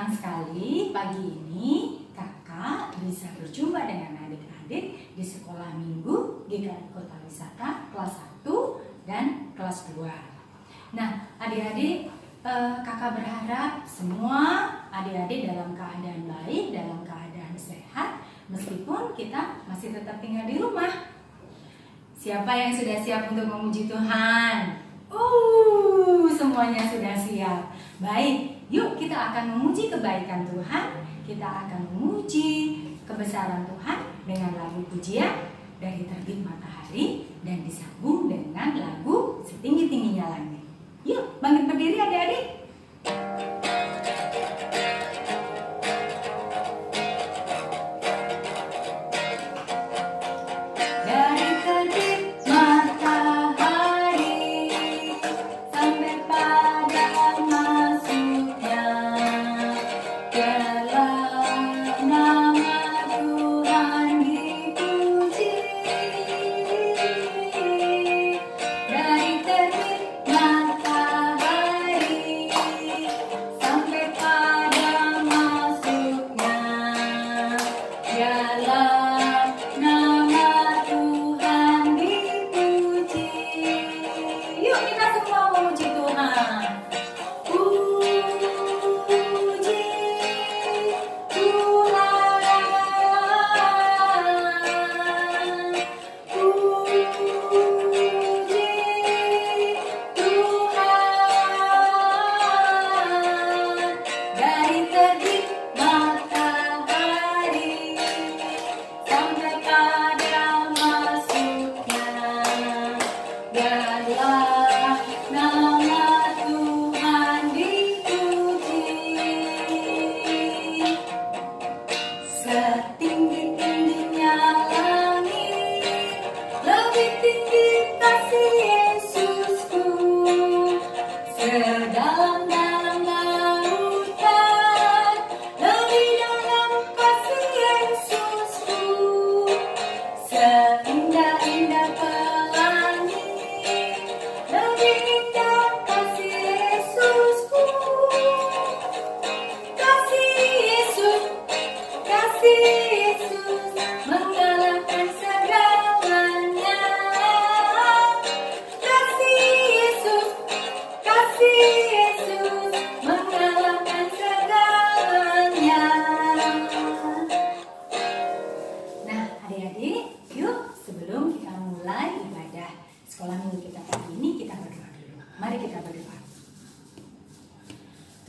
senang sekali pagi ini kakak bisa berjumpa dengan adik-adik di sekolah minggu GKI Kota Wisata kelas 1 dan kelas 2. Nah, adik-adik, kakak berharap semua adik-adik dalam keadaan baik, dalam keadaan sehat, meskipun kita masih tetap tinggal di rumah. Siapa yang sudah siap untuk memuji Tuhan? Semuanya sudah siap. Baik, yuk kita akan memuji kebaikan Tuhan. Kita akan memuji kebesaran Tuhan dengan lagu pujian dari Terbit Matahari dan disambung dengan lagu Setinggi-tingginya Langit. Yuk, bangkit berdiri adik-adik.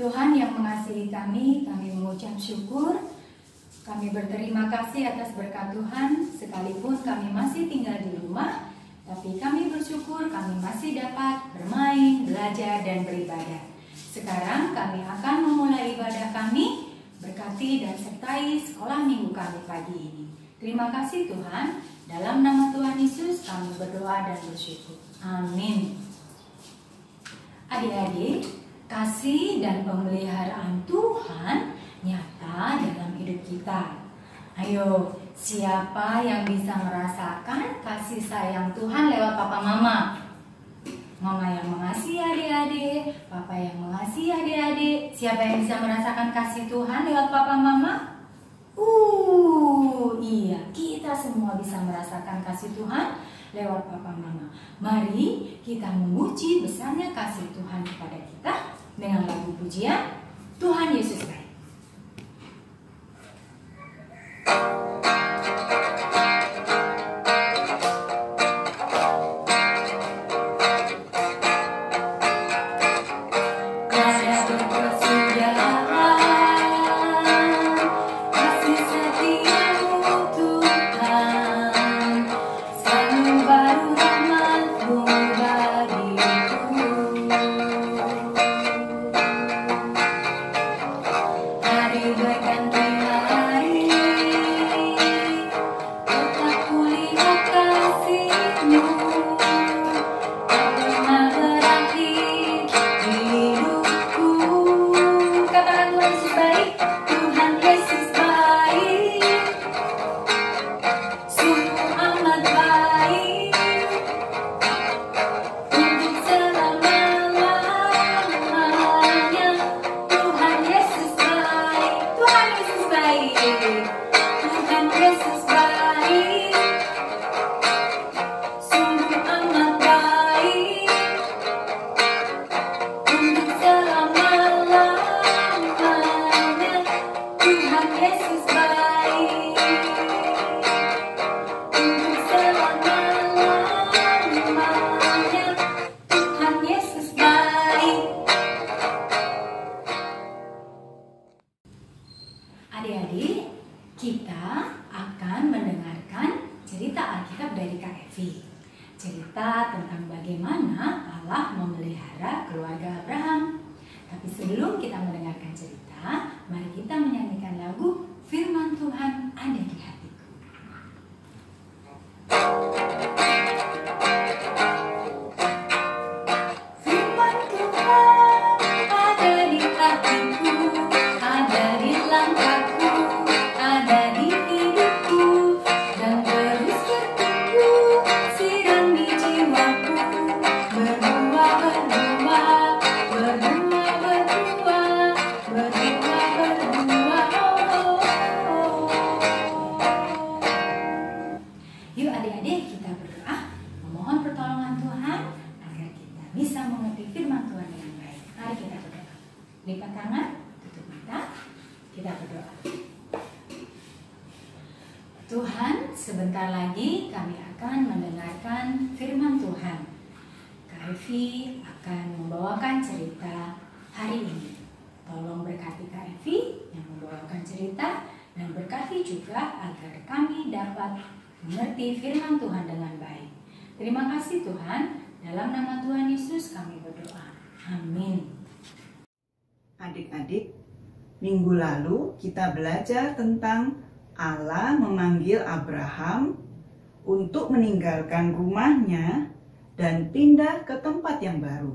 Tuhan yang mengasihi kami mengucap syukur. Kami berterima kasih atas berkat Tuhan, sekalipun kami masih tinggal di rumah, tapi kami bersyukur kami masih dapat bermain, belajar, dan beribadah. Sekarang kami akan memulai ibadah kami, berkati dan sertai sekolah minggu kami pagi ini. Terima kasih Tuhan, dalam nama Tuhan Yesus kami berdoa dan bersyukur. Amin. Adik-adik, kasih dan pemeliharaan Tuhan nyata dalam hidup kita. Ayo, siapa yang bisa merasakan kasih sayang Tuhan lewat papa mama? Mama yang mengasihi adik-adik, papa yang mengasihi adik-adik. Siapa yang bisa merasakan kasih Tuhan lewat papa mama? Iya, kita semua bisa merasakan kasih Tuhan lewat papa mama. Mari kita memuji besarnya kasih Tuhan kepada kita dengan lagu pujian Tuhan Yesus baik. bagaimana Allah memelihara keluarga Abraham. Tapi sebelum kita mendengarkan cerita, mari kita menyanyikan lagu Firman Tuhan Ada di Hatiku. Firman Tuhan ada di hatiku, ada di langkahku, ada di hidupku, dan terus bertumbuh, sirami jiwaku, berbuah, berbuah, berbuah, berbuah, berbuah, berbuah. Yuk adik-adik, kita berdoa, memohon pertolongan Tuhan agar kita bisa mengerti firman Tuhan dengan baik. Mari kita berdoa. Lipat tangan, tutup mata, kita berdoa. Tuhan, sebentar lagi kami akan mendengarkan firman Tuhan. Kak Evi akan membawakan cerita hari ini. Tolong berkati Kak Evi yang membawakan cerita, dan berkati juga agar kami dapat mengerti firman Tuhan dengan baik. Terima kasih Tuhan, dalam nama Tuhan Yesus kami berdoa. Amin. Adik-adik, minggu lalu kita belajar tentang Allah memanggil Abraham untuk meninggalkan rumahnya dan pindah ke tempat yang baru.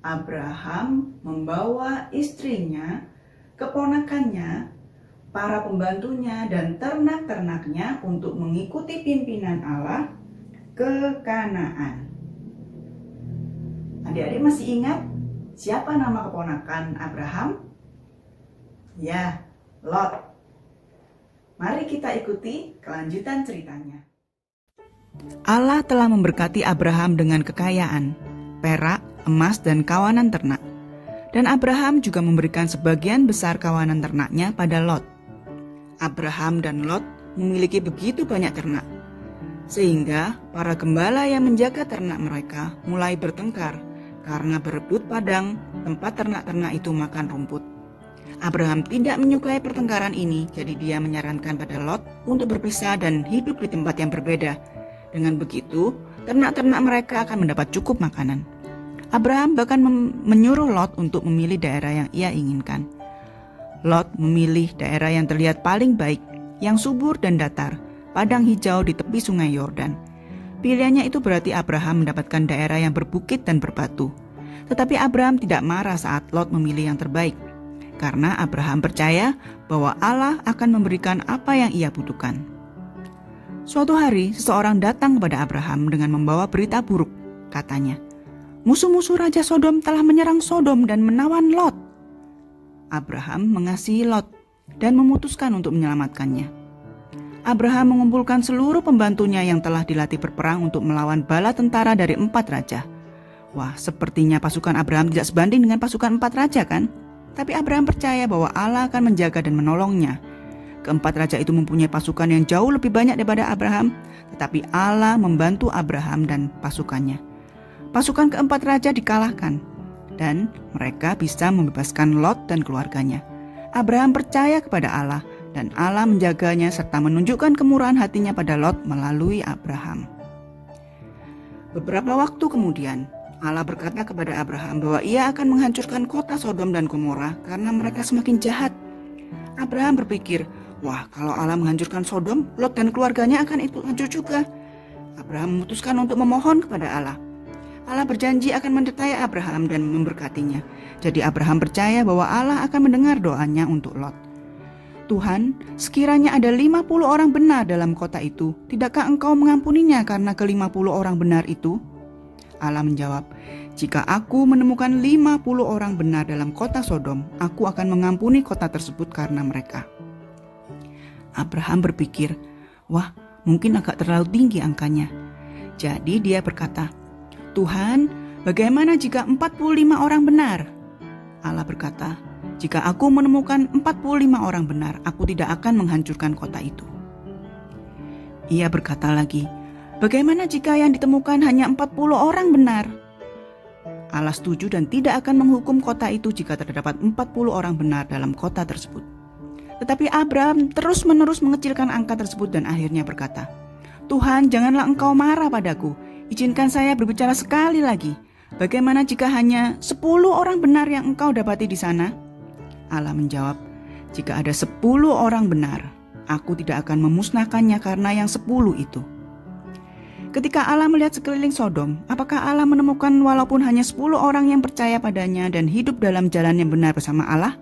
Abraham membawa istrinya, keponakannya, para pembantunya, dan ternak-ternaknya untuk mengikuti pimpinan Allah ke Kanaan. Adik-adik masih ingat siapa nama keponakan Abraham? Ya, Lot. Mari kita ikuti kelanjutan ceritanya. Allah telah memberkati Abraham dengan kekayaan, perak, emas, dan kawanan ternak. Dan Abraham juga memberikan sebagian besar kawanan ternaknya pada Lot. Abraham dan Lot memiliki begitu banyak ternak, sehingga para gembala yang menjaga ternak mereka mulai bertengkar karena berebut padang tempat ternak-ternak itu makan rumput. Abraham tidak menyukai pertengkaran ini, jadi dia menyarankan pada Lot untuk berpisah dan hidup di tempat yang berbeda. Dengan begitu, ternak-ternak mereka akan mendapat cukup makanan. Abraham bahkan menyuruh Lot untuk memilih daerah yang ia inginkan. Lot memilih daerah yang terlihat paling baik, yang subur dan datar, padang hijau di tepi sungai Yordan. Pilihannya itu berarti Abraham mendapatkan daerah yang berbukit dan berbatu. Tetapi Abraham tidak marah saat Lot memilih yang terbaik, karena Abraham percaya bahwa Allah akan memberikan apa yang ia butuhkan. Suatu hari, seseorang datang kepada Abraham dengan membawa berita buruk. Katanya, musuh-musuh Raja Sodom telah menyerang Sodom dan menawan Lot. Abraham mengasihi Lot dan memutuskan untuk menyelamatkannya. Abraham mengumpulkan seluruh pembantunya yang telah dilatih berperang untuk melawan bala tentara dari 4 raja. Wah, sepertinya pasukan Abraham tidak sebanding dengan pasukan 4 raja kan? Tapi Abraham percaya bahwa Allah akan menjaga dan menolongnya. Keempat raja itu mempunyai pasukan yang jauh lebih banyak daripada Abraham, tetapi Allah membantu Abraham dan pasukannya. Pasukan keempat raja dikalahkan, dan mereka bisa membebaskan Lot dan keluarganya. Abraham percaya kepada Allah, dan Allah menjaganya serta menunjukkan kemurahan hatinya pada Lot melalui Abraham. Beberapa waktu kemudian, Allah berkata kepada Abraham bahwa ia akan menghancurkan kota Sodom dan Gomora karena mereka semakin jahat. Abraham berpikir, wah, kalau Allah menghancurkan Sodom, Lot dan keluarganya akan ikut hancur juga. Abraham memutuskan untuk memohon kepada Allah. Allah berjanji akan menyertai Abraham dan memberkatinya. Jadi Abraham percaya bahwa Allah akan mendengar doanya untuk Lot. Tuhan, sekiranya ada 50 orang benar dalam kota itu, tidakkah engkau mengampuninya karena ke-50 orang benar itu? Allah menjawab, jika aku menemukan 50 orang benar dalam kota Sodom, aku akan mengampuni kota tersebut karena mereka. Abraham berpikir, wah, mungkin agak terlalu tinggi angkanya. Jadi dia berkata, Tuhan, bagaimana jika 45 orang benar? Allah berkata, jika aku menemukan 45 orang benar, aku tidak akan menghancurkan kota itu. Ia berkata lagi, bagaimana jika yang ditemukan hanya 40 orang benar? Allah setuju dan tidak akan menghukum kota itu jika terdapat 40 orang benar dalam kota tersebut. Tetapi Abraham terus-menerus mengecilkan angka tersebut dan akhirnya berkata, Tuhan, janganlah engkau marah padaku. Izinkan saya berbicara sekali lagi. Bagaimana jika hanya 10 orang benar yang engkau dapati di sana? Allah menjawab, jika ada 10 orang benar, aku tidak akan memusnahkannya karena yang 10 itu. Ketika Allah melihat sekeliling Sodom, apakah Allah menemukan walaupun hanya 10 orang yang percaya padanya dan hidup dalam jalan yang benar bersama Allah?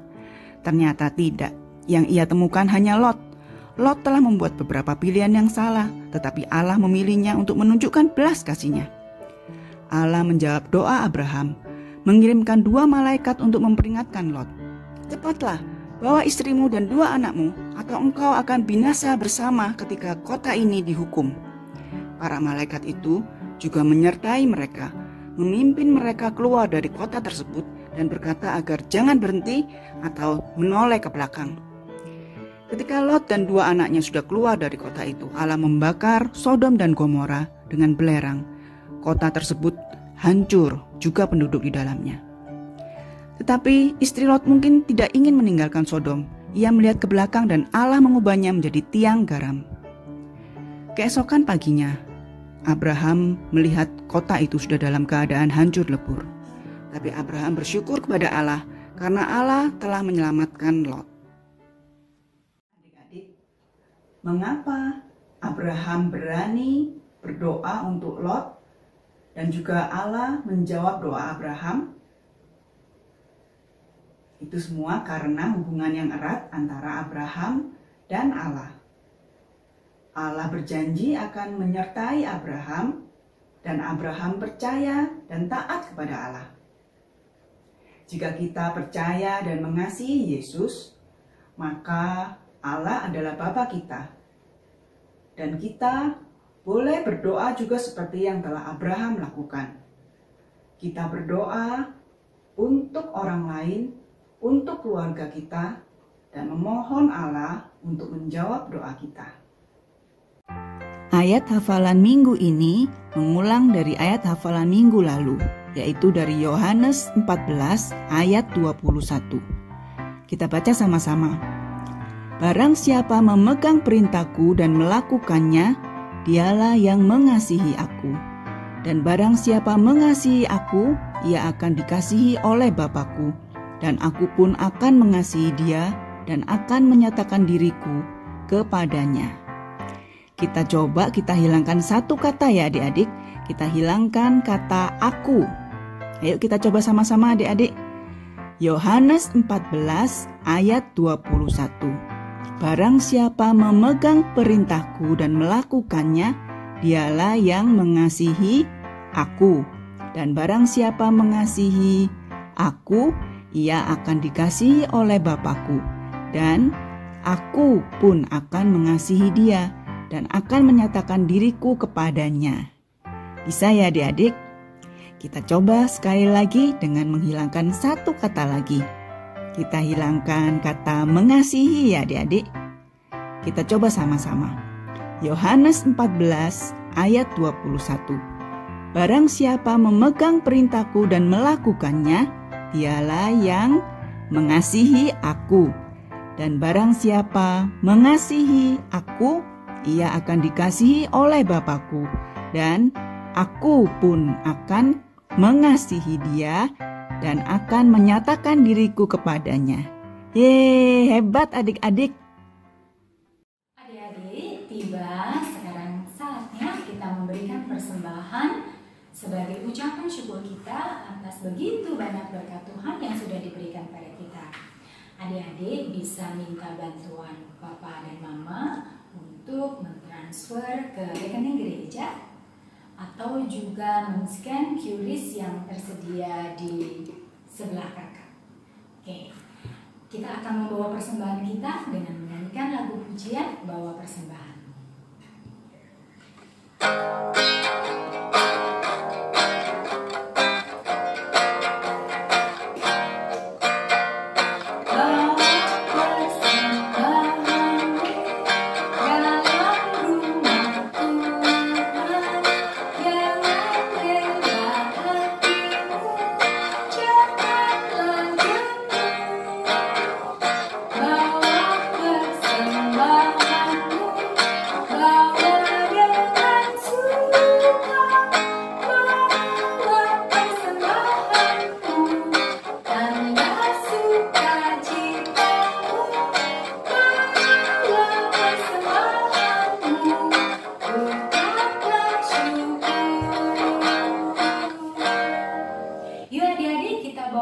Ternyata tidak. Yang ia temukan hanya Lot. Lot telah membuat beberapa pilihan yang salah, tetapi Allah memilihnya untuk menunjukkan belas kasih-Nya. Allah menjawab doa Abraham, mengirimkan 2 malaikat untuk memperingatkan Lot. Cepatlah, bawa istrimu dan 2 anakmu, atau engkau akan binasa bersama ketika kota ini dihukum. Para malaikat itu juga menyertai mereka, memimpin mereka keluar dari kota tersebut dan berkata agar jangan berhenti atau menoleh ke belakang. Ketika Lot dan 2 anaknya sudah keluar dari kota itu, Allah membakar Sodom dan Gomora dengan belerang. Kota tersebut hancur, juga penduduk di dalamnya. Tetapi istri Lot mungkin tidak ingin meninggalkan Sodom. Ia melihat ke belakang dan Allah mengubahnya menjadi tiang garam. Keesokan paginya, Abraham melihat kota itu sudah dalam keadaan hancur lebur. Tapi Abraham bersyukur kepada Allah karena Allah telah menyelamatkan Lot. Adik-adik, mengapa Abraham berani berdoa untuk Lot dan juga Allah menjawab doa Abraham? Itu semua karena hubungan yang erat antara Abraham dan Allah. Allah berjanji akan menyertai Abraham dan Abraham percaya dan taat kepada Allah. Jika kita percaya dan mengasihi Yesus, maka Allah adalah Bapa kita. Dan kita boleh berdoa juga seperti yang telah Abraham lakukan. Kita berdoa untuk orang lain, untuk keluarga kita, dan memohon Allah untuk menjawab doa kita. Ayat hafalan minggu ini mengulang dari ayat hafalan minggu lalu, yaitu dari Yohanes 14 ayat 21. Kita baca sama-sama. Barang siapa memegang perintahku dan melakukannya, dialah yang mengasihi aku. Dan barang siapa mengasihi aku, ia akan dikasihi oleh Bapa-Ku. Dan aku pun akan mengasihi dia dan akan menyatakan diriku kepadanya. Kita hilangkan satu kata ya adik-adik. Kita hilangkan kata aku. Ayo kita coba sama-sama adik-adik. Yohanes 14 ayat 21. Barang siapa memegang perintahku dan melakukannya, dialah yang mengasihi aku. Dan barang siapa mengasihi aku, ia akan dikasihi oleh Bapa-Ku. Dan aku pun akan mengasihi dia dan akan menyatakan diriku kepadanya. Bisa ya adik-adik? Kita coba sekali lagi dengan menghilangkan satu kata lagi. Kita hilangkan kata mengasihi ya adik-adik. Kita coba sama-sama. Yohanes 14 ayat 21. Barang siapa memegang perintahku dan melakukannya, dialah yang mengasihi aku. Dan barang siapa mengasihi aku, ia akan dikasihi oleh Bapa-Ku. Dan aku pun akan mengasihi dia dan akan menyatakan diriku kepadanya. Yeay, hebat adik-adik. Adik-adik, tiba sekarang saatnya kita memberikan persembahan sebagai ucapan syukur kita atas begitu banyak berkat Tuhan yang sudah diberikan pada kita. Adik-adik bisa minta bantuan Papa dan Mama untuk mentransfer ke rekening gereja atau juga men-scan QRIS yang tersedia di sebelah kakak. Oke, kita akan membawa persembahan kita dengan menyanyikan lagu pujian Bawa Persembahan. Bawa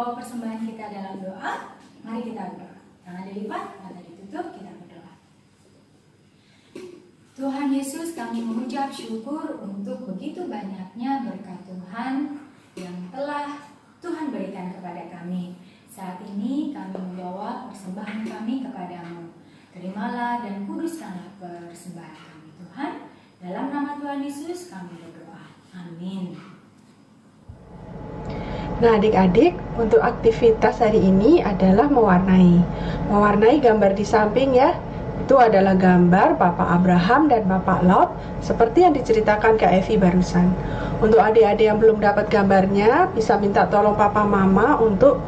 membawa persembahan kita dalam doa, mari kita berdoa. Tangan dilipat, mata ditutup, kita berdoa. Tuhan Yesus, kami mengucap syukur untuk begitu banyaknya berkat Tuhan yang telah Tuhan berikan kepada kami. Saat ini kami membawa persembahan kami kepadamu. Terimalah dan kuduskanlah persembahan kami Tuhan. Dalam nama Tuhan Yesus kami berdoa. Amin. Nah adik-adik, untuk aktivitas hari ini adalah mewarnai. Mewarnai gambar di samping ya. Itu adalah gambar Bapak Abraham dan Bapak Lot seperti yang diceritakan Kak Evi barusan. Untuk adik-adik yang belum dapat gambarnya, bisa minta tolong Papa Mama untuk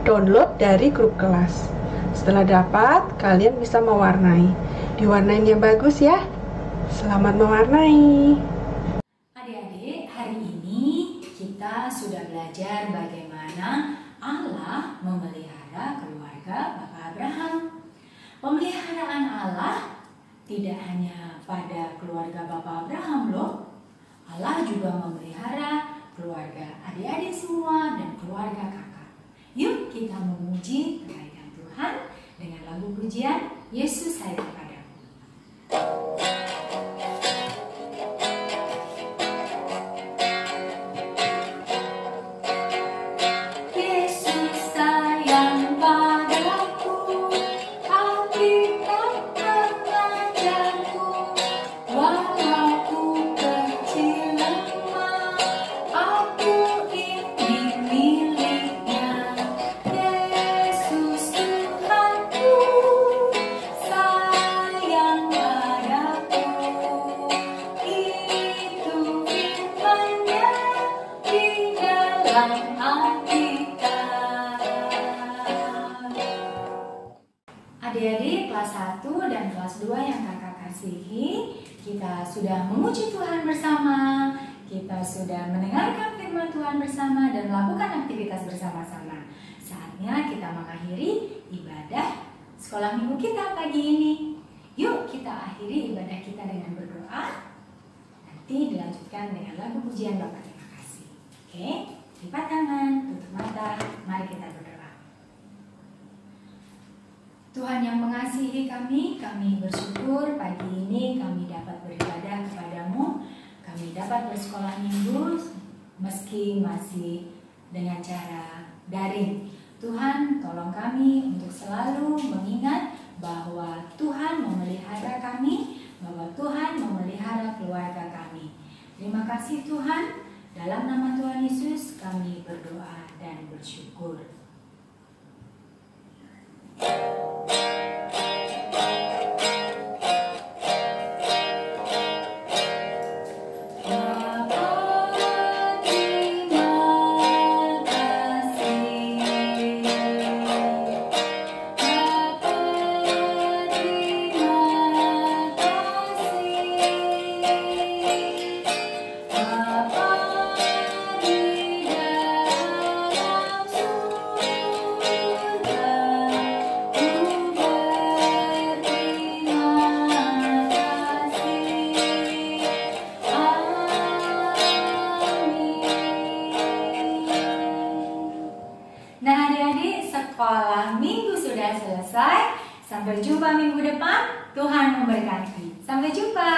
download dari grup kelas. Setelah dapat, kalian bisa mewarnai. Diwarnain yang bagus ya. Selamat mewarnai. Adik-adik, hari ini kita sudah belajar bagaimana Allah memelihara keluarga Bapak Abraham. Pemeliharaan Allah tidak hanya pada keluarga Bapak Abraham loh. Allah juga memelihara keluarga adik-adik semua dan keluarga kakak. Yuk kita memuji kebaikan Tuhan dengan lagu pujian Yesus Hai Kepadamu. Adik-adik kelas 1 dan kelas 2 yang kakak kasihi, kita sudah memuji Tuhan bersama, kita sudah mendengarkan firman Tuhan bersama dan melakukan aktivitas bersama-sama. Saatnya kita mengakhiri ibadah sekolah minggu kita pagi ini. Yuk kita akhiri ibadah kita dengan berdoa, nanti dilanjutkan dengan lagu pujian Bapak terima kasih. Oke, lipat tangan, tutup mata, mari kita berdoa. Tuhan yang mengasihi kami bersyukur pagi ini kami dapat beribadah kepadamu, kami dapat bersekolah minggu meski masih dengan cara daring. Tuhan tolong kami untuk selalu mengingat bahwa Tuhan memelihara kami, bahwa Tuhan memelihara keluarga kami. Terima kasih Tuhan, dalam nama Tuhan Yesus kami berdoa dan bersyukur. Nah adik-adik, sekolah minggu sudah selesai. Sampai jumpa minggu depan. Tuhan memberkati. Sampai jumpa.